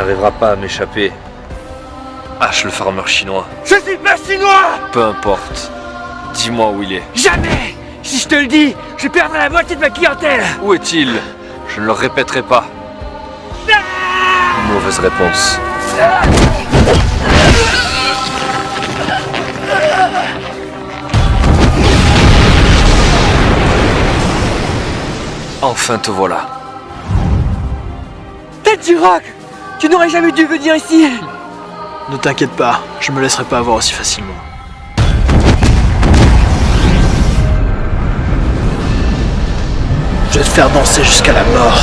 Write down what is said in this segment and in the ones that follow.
n'arrivera pas à m'échapper. H le farmer chinois. Je suis pas chinois! Peu importe. Dis-moi où il est. Jamais! Si je te le dis, je perdrai la moitié de ma clientèle! Où est-il? Je ne le répéterai pas. Mauvaise réponse. Enfin te voilà. Tête du roc! Tu n'aurais jamais dû venir ici! Ne t'inquiète pas, je me laisserai pas avoir aussi facilement. Je vais te faire danser jusqu'à la mort.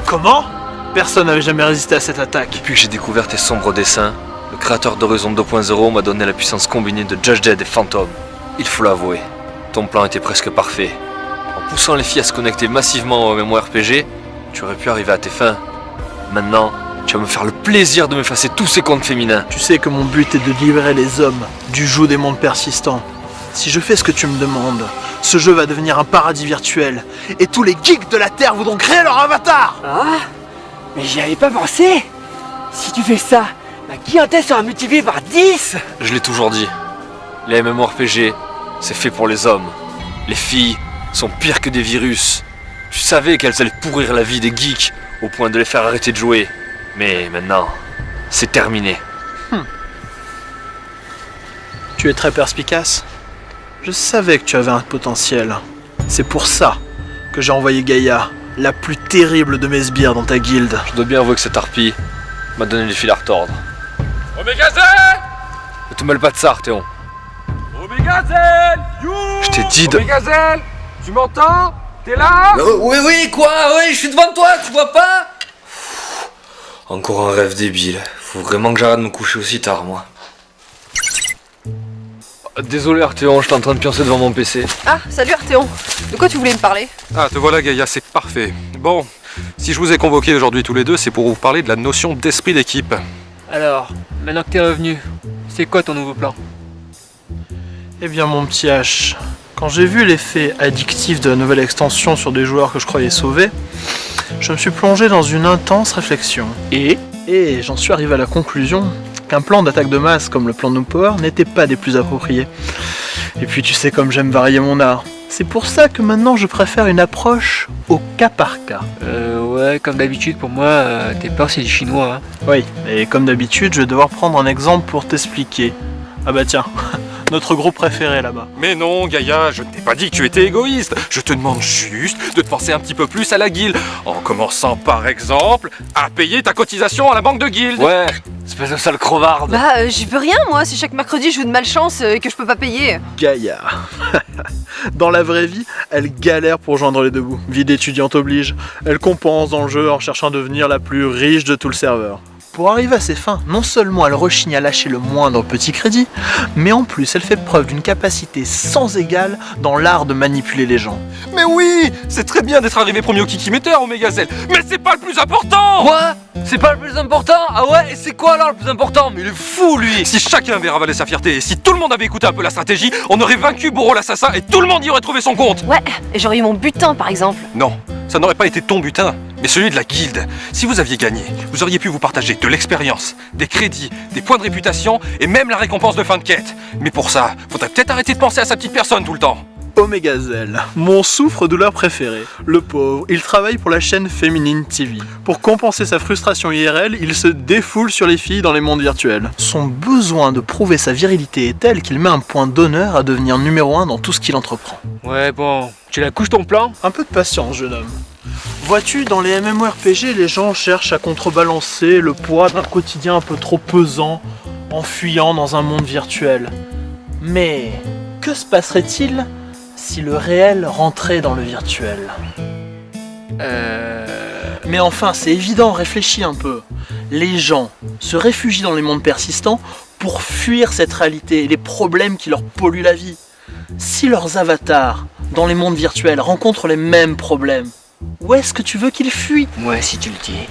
Comment? Personne n'avait jamais résisté à cette attaque. Depuis que j'ai découvert tes sombres dessins, le créateur d'Horizon 2.0 m'a donné la puissance combinée de Judge Dredd et Phantom. Il faut l'avouer, ton plan était presque parfait. En poussant les filles à se connecter massivement au MMORPG, tu aurais pu arriver à tes fins. Maintenant, tu vas me faire le plaisir de m'effacer tous ces comptes féminins. Tu sais que mon but est de libérer les hommes du joug des mondes persistants. Si je fais ce que tu me demandes, ce jeu va devenir un paradis virtuel. Et tous les geeks de la Terre voudront créer leur avatar. Ah? Mais j'y avais pas pensé! Si tu fais ça, ma clientèle sera multipliée par 10! Je l'ai toujours dit, les MMORPG, c'est fait pour les hommes. Les filles sont pires que des virus. Tu savais qu'elles allaient pourrir la vie des geeks au point de les faire arrêter de jouer. Mais maintenant, c'est terminé. Tu es très perspicace. Je savais que tu avais un potentiel. C'est pour ça que j'ai envoyé Gaïa, la plus terrible de mes sbires dans ta guilde. Je dois bien avouer que cette harpie m'a donné des fils à retordre. Omégazel! Ne te mêle pas de ça, Arthéon. Omégazel! You! Je t'ai dit de... Omégazel! Tu m'entends? T'es là? Oui, quoi? Oui, je suis devant toi, tu vois pas? Encore un rêve débile. Faut vraiment que j'arrête de me coucher aussi tard, moi. Désolé, Arthéon, j'étais en train de pioncer devant mon PC. Ah, salut Arthéon. De quoi tu voulais me parler? Ah, te voilà Gaïa, c'est parfait. Bon, si je vous ai convoqués aujourd'hui tous les deux, c'est pour vous parler de la notion d'esprit d'équipe. Alors, maintenant que t'es revenu, c'est quoi ton nouveau plan? Eh bien mon petit H, quand j'ai vu l'effet addictif de la nouvelle extension sur des joueurs que je croyais sauvés, je me suis plongé dans une intense réflexion. Et j'en suis arrivé à la conclusion qu'un plan d'attaque de masse comme le plan No Power n'était pas des plus appropriés. Et puis tu sais comme j'aime varier mon art. C'est pour ça que maintenant je préfère une approche au cas par cas. Ouais, comme d'habitude, pour moi, tes peurs c'est du chinois. Hein. Oui, et comme d'habitude, je vais devoir prendre un exemple pour t'expliquer. Ah bah tiens, notre groupe préféré là-bas. Mais non, Gaïa, je ne t'ai pas dit que tu étais égoïste. Je te demande juste de te penser un petit peu plus à la guilde, en commençant par exemple à payer ta cotisation à la banque de guilde. Ouais, espèce de sale crevarde. Bah, j'y peux rien moi, si chaque mercredi je joue de malchance et que je peux pas payer. Gaïa. Dans la vraie vie, elle galère pour joindre les deux bouts. Vie d'étudiante oblige. Elle compense dans le jeu en cherchant à devenir la plus riche de tout le serveur. Pour arriver à ses fins, non seulement elle rechigne à lâcher le moindre petit crédit, mais en plus elle fait preuve d'une capacité sans égale dans l'art de manipuler les gens. Mais oui, c'est très bien d'être arrivé premier au Kikimeter, Omégazel, mais c'est pas le plus important. Quoi? C'est pas le plus important? Ah ouais? Et c'est quoi alors le plus important? Mais il est fou, lui! Si chacun avait ravalé sa fierté et si tout le monde avait écouté un peu la stratégie, on aurait vaincu Boro l'assassin et tout le monde y aurait trouvé son compte. Ouais, et j'aurais eu mon butin par exemple. Non, ça n'aurait pas été ton butin, mais celui de la guilde. Si vous aviez gagné, vous auriez pu vous partager de l'expérience, des crédits, des points de réputation et même la récompense de fin de quête. Mais pour ça, faudrait peut-être arrêter de penser à sa petite personne tout le temps. Omégazel, mon souffre-douleur préféré. Le pauvre, il travaille pour la chaîne Féminine TV. Pour compenser sa frustration IRL, il se défoule sur les filles dans les mondes virtuels. Son besoin de prouver sa virilité est tel qu'il met un point d'honneur à devenir numéro 1 dans tout ce qu'il entreprend. Ouais, bon, tu la couches ton plan? Un peu de patience, jeune homme. Vois-tu, dans les MMORPG, les gens cherchent à contrebalancer le poids d'un quotidien un peu trop pesant en fuyant dans un monde virtuel. Mais que se passerait-il si le réel rentrait dans le virtuel? Mais enfin, c'est évident, réfléchis un peu. Les gens se réfugient dans les mondes persistants pour fuir cette réalité et les problèmes qui leur polluent la vie. Si leurs avatars, dans les mondes virtuels, rencontrent les mêmes problèmes, où est-ce que tu veux qu'ils fuient? Ouais, si tu le dis.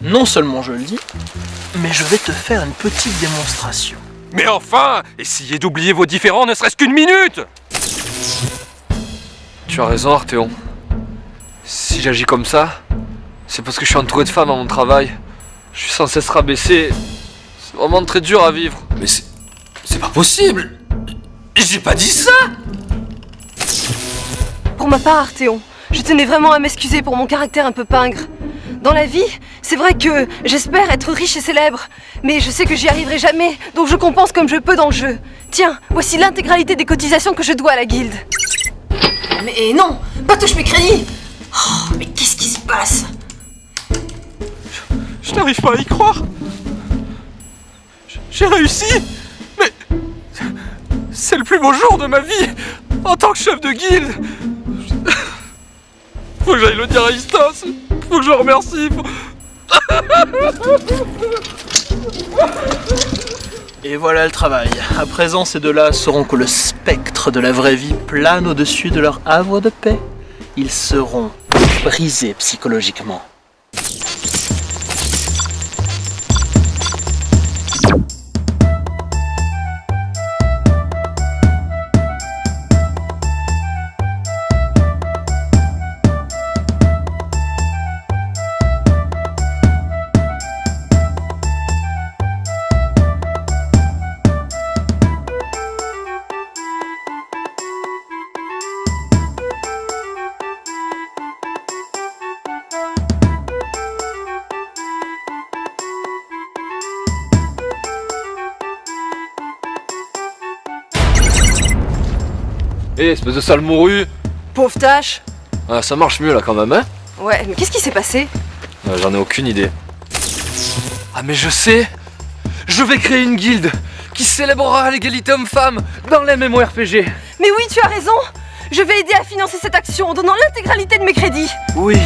Non seulement je le dis, mais je vais te faire une petite démonstration. Mais enfin, essayez d'oublier vos différends ne serait-ce qu'une minute. Tu as raison, Arthéon. Si j'agis comme ça, c'est parce que je suis entouré de femmes à mon travail. Je suis sans cesse rabaissé. C'est vraiment très dur à vivre. Mais c'est pas possible. J'ai pas dit ça. Pour ma part, Arthéon, je tenais vraiment à m'excuser pour mon caractère un peu pingre. Dans la vie, c'est vrai que j'espère être riche et célèbre, mais je sais que j'y arriverai jamais, donc je compense comme je peux dans le jeu. Tiens, voici l'intégralité des cotisations que je dois à la guilde. Mais non, pas touche mes crédits. Oh, mais qu'est-ce qui se passe? Je n'arrive pas à y croire. J'ai réussi. Mais c'est le plus beau jour de ma vie en tant que chef de guilde. Faut que j'aille le dire à Istos. Faut que je le remercie. Et voilà le travail. À présent, ces deux-là sauront que le spectre de la vraie vie plane au-dessus de leur havre de paix. Ils seront brisés psychologiquement. Hé, espèce de sale morue. Pauvre tâche. Ah, ça marche mieux là quand même, hein? Ouais, mais qu'est-ce qui s'est passé? J'en ai aucune idée. Ah mais je sais. Je vais créer une guilde qui célébrera l'égalité homme-femme dans les MMORPG. Mais oui, tu as raison. Je vais aider à financer cette action en donnant l'intégralité de mes crédits. Oui,